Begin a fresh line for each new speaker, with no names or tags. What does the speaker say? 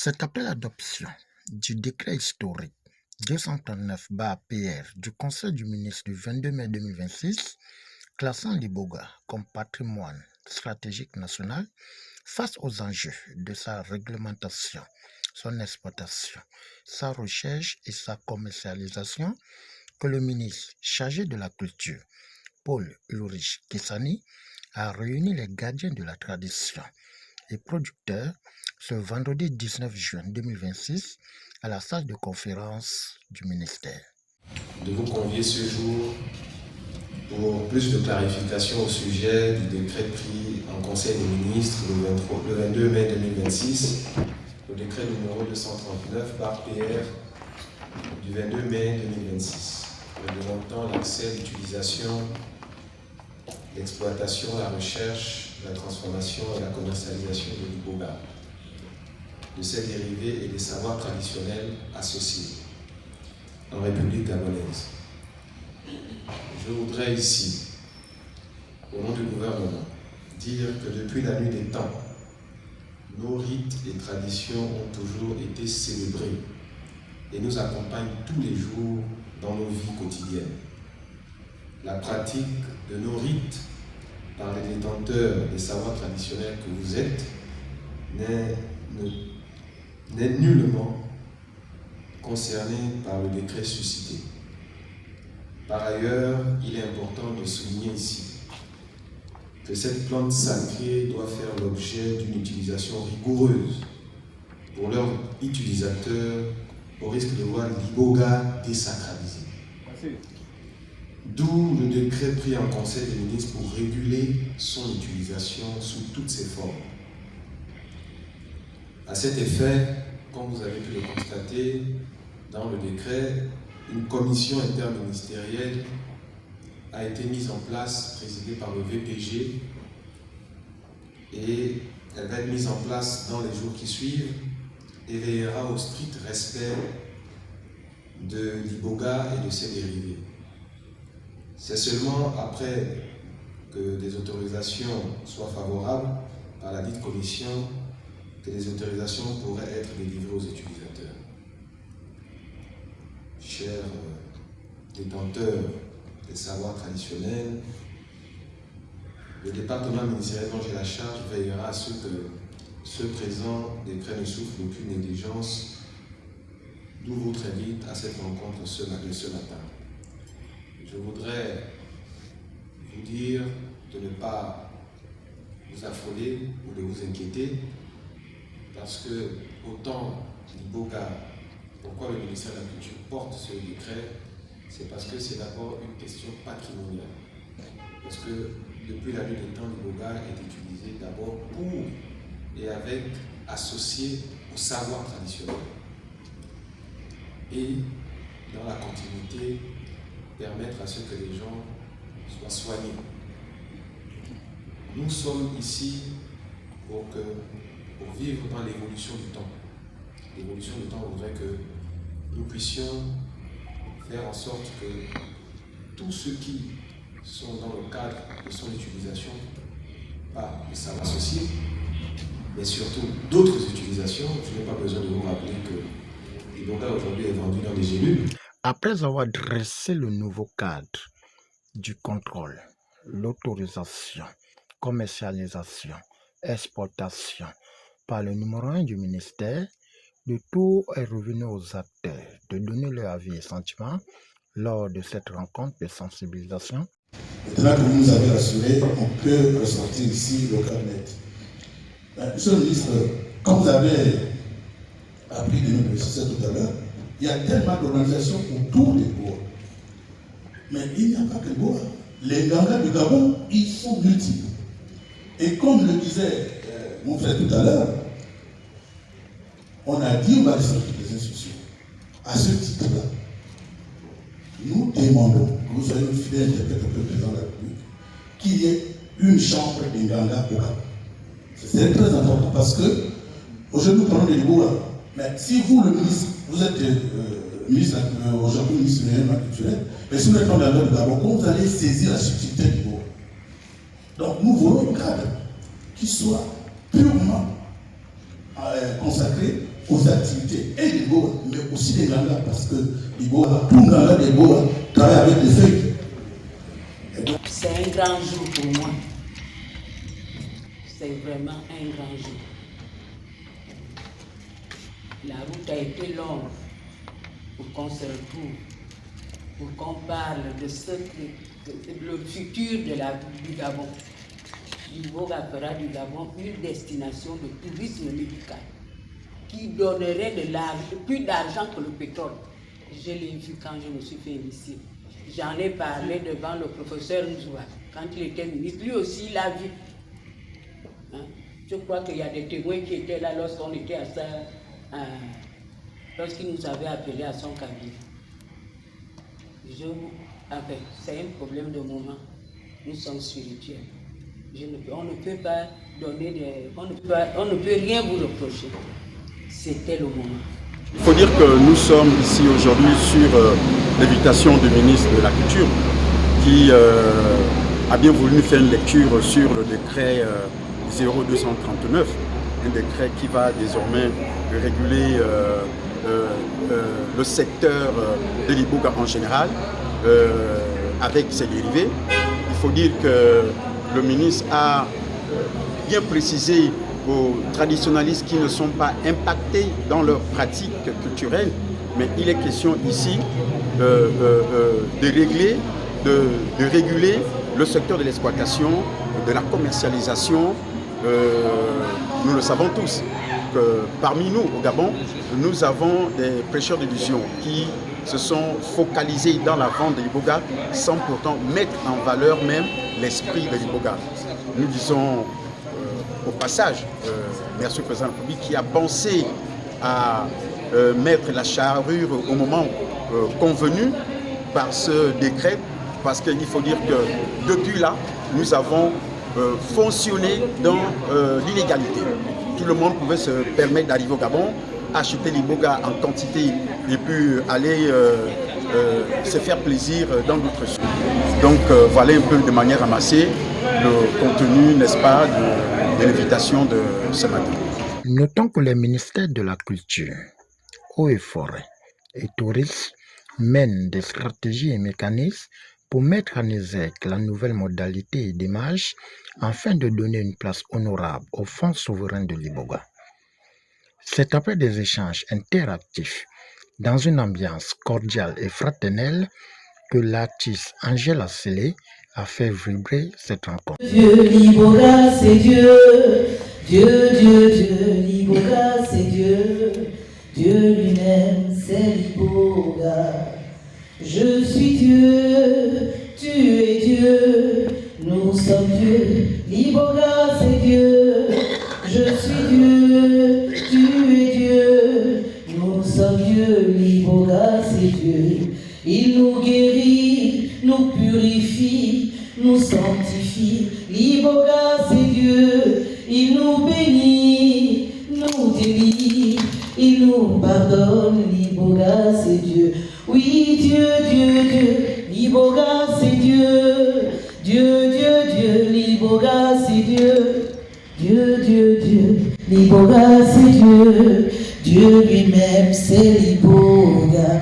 C'est après l'adoption du décret historique 239/PR du Conseil du ministre du 22 mai 2026, classant l'Iboga comme patrimoine stratégique national face aux enjeux de sa réglementation, son exploitation, sa recherche et sa commercialisation, que le ministre chargé de la Culture, Paul Ulrich Kissani, a réuni les gardiens de la tradition et producteurs ce vendredi 19 juin 2026 à la salle de conférence du ministère.
De vous convier ce jour pour plus de clarification au sujet du décret pris en Conseil des ministres le 22 mai 2026, le décret numéro 239/PR du 22 mai 2026, réglementant l'accès, l'utilisation, l'exploitation, la recherche, la transformation et la commercialisation de l'Iboga, de ses dérivés et des savoirs traditionnels associés en République gabonaise. Je voudrais ici, au nom du gouvernement, dire que depuis la nuit des temps, nos rites et traditions ont toujours été célébrés et nous accompagnent tous les jours dans nos vies quotidiennes. La pratique de nos rites par les détenteurs des savoirs traditionnels que vous êtes n'est nullement concernée par le décret suscité. Par ailleurs, il est important de souligner ici que cette plante sacrée doit faire l'objet d'une utilisation rigoureuse pour leurs utilisateurs au risque de voir l'Iboga désacralisé. D'où le décret pris en Conseil des ministres pour réguler son utilisation sous toutes ses formes. À cet effet, comme vous avez pu le constater, dans le décret, une commission interministérielle a été mise en place, présidée par le VPG, et elle va être mise en place dans les jours qui suivent et veillera au strict respect de l'Iboga et de ses dérivés. C'est seulement après que des autorisations soient favorables par la dite commission que les autorisations pourraient être délivrées aux utilisateurs. Chers détenteurs des savoirs traditionnels, le département ministériel dont j'ai la charge veillera à ce que ce présent décret ne souffre aucune négligence, d'où votre invite à cette rencontre ce matin. Je voudrais vous dire de ne pas vous affoler ou de vous inquiéter, parce que autant l'Iboga, pourquoi le ministère de la Culture porte ce décret, c'est parce que c'est d'abord une question patrimoniale. Parce que depuis la nuit des temps, l'Iboga est utilisé d'abord pour et avec, associé au savoir traditionnel. Et dans la continuité, permettre à ce que les gens soient soignés. Nous sommes ici pour vivre dans l'évolution du temps. L'évolution du temps voudrait que nous puissions faire en sorte que tous ceux qui sont dans le cadre de son utilisation, pas de savoir associé, mais surtout d'autres utilisations, je n'ai pas besoin de vous rappeler que l'Iboga aujourd'hui est vendu dans des gélules.
Après avoir dressé le nouveau cadre du contrôle, l'autorisation, commercialisation, exportation par le numéro 1 du ministère, le tour est revenu aux acteurs de donner leur avis et sentiments lors de cette rencontre de sensibilisation.
Maintenant que vous nous avez rassuré, on peut ressortir ici le carnet. Monsieur le ministre, comme vous avez appris de nous préciser tout à l'heure, il y a tellement d'organisations autour des Bois. Mais il n'y a pas que les Bois. Les Nganga du Gabon, ils sont multiples. Et comme le disait mon frère tout à l'heure, on a dit on va les sortir des institutions. À ce titre-là, nous demandons que vous soyez fidèle interprète au président de la République, qu'il y ait une chambre des Nganga au Gabon. C'est très important parce que aujourd'hui nous parlons de l'Iboga. Mais si vous, le ministre, vous êtes ministre aujourd'hui ministre de l'élément culturel, mais si vous êtes dans le Gabon, comment vous allez saisir la subtilité du Boga? Donc nous voulons un cadre qui soit purement consacré aux activités et des Boa, mais aussi des Ganga, parce que les Boa, tout Ganga des Boa travaille avec les feuilles.
C'est un grand jour pour moi. C'est vraiment un grand jour. La route a été longue pour qu'on se retrouve, pour qu'on parle de le futur du Gabon. Liboga fera du Gabon une destination de tourisme médical qui donnerait plus d'argent que le pétrole. Je l'ai vu quand je me suis fait initier. J'en ai parlé devant le professeur Nzoua, quand il était ministre. Lui aussi, il l'a vu. Hein? Je crois qu'il y a des témoins qui étaient là lorsqu'on était à ça, lorsqu'il nous avait appelés à son cabinet. C'est un problème de moment. Nous sommes spirituels. On ne peut pas donner on ne peut rien vous reprocher. C'était le moment.
Il faut dire que nous sommes ici aujourd'hui sur l'invitation du ministre de la Culture qui a bien voulu nous faire une lecture sur le décret 0239, un décret qui va désormais réguler le secteur de l'Iboga en général avec ses dérivés. Il faut dire que le ministre a bien précisé aux traditionalistes qui ne sont pas impactés dans leurs pratiques culturelles, mais il est question ici de réguler le secteur de l'exploitation, de la commercialisation. Nous le savons tous que parmi nous au Gabon, nous avons des prêcheurs de vision qui se sont focalisés dans la vente de l'Iboga sans pourtant mettre en valeur même l'esprit de l'Iboga. Nous disons au passage, merci au président de la République qui a pensé à mettre la charrure au moment convenu par ce décret, parce qu'il faut dire que depuis là, nous avons fonctionné dans l'illégalité. Tout le monde pouvait se permettre d'arriver au Gabon, acheter l'Iboga en quantité et puis aller se faire plaisir dans d'autres choses. Donc voilà un peu de manière ramassée le contenu, n'est-ce pas, de l'invitation de ce matin.
Notons que les ministères de la Culture, Eaux et Forêts et Tourisme mènent des stratégies et mécanismes pour mettre en exergue la nouvelle modalité d'image afin de donner une place honorable au Fonds souverain de l'Iboga. C'est après des échanges interactifs dans une ambiance cordiale et fraternelle que l'artiste Angela Sélé a fait vibrer cette rencontre.
Dieu, l'Iboga, c'est Dieu. Dieu, Dieu, Dieu, l'Iboga, c'est Dieu. Dieu lui-même, c'est l'Iboga. Je suis Dieu, tu es Dieu. Nous sommes Dieu, l'Iboga, c'est Dieu. Je suis Dieu, tu es Dieu. Nous sommes Dieu, l'Iboga, c'est Dieu. Il nous guérit, nous purifie, nous sanctifie. L'Iboga, c'est Dieu. Il nous bénit, nous délivre, il nous pardonne. L'Iboga, c'est Dieu. Oui, Dieu, Dieu, Dieu. L'Iboga, c'est Dieu. Dieu, Dieu, Dieu. L'Iboga, c'est Dieu. Dieu, Dieu, Dieu. L'Iboga, c'est Dieu. Dieu lui-même, c'est l'Iboga.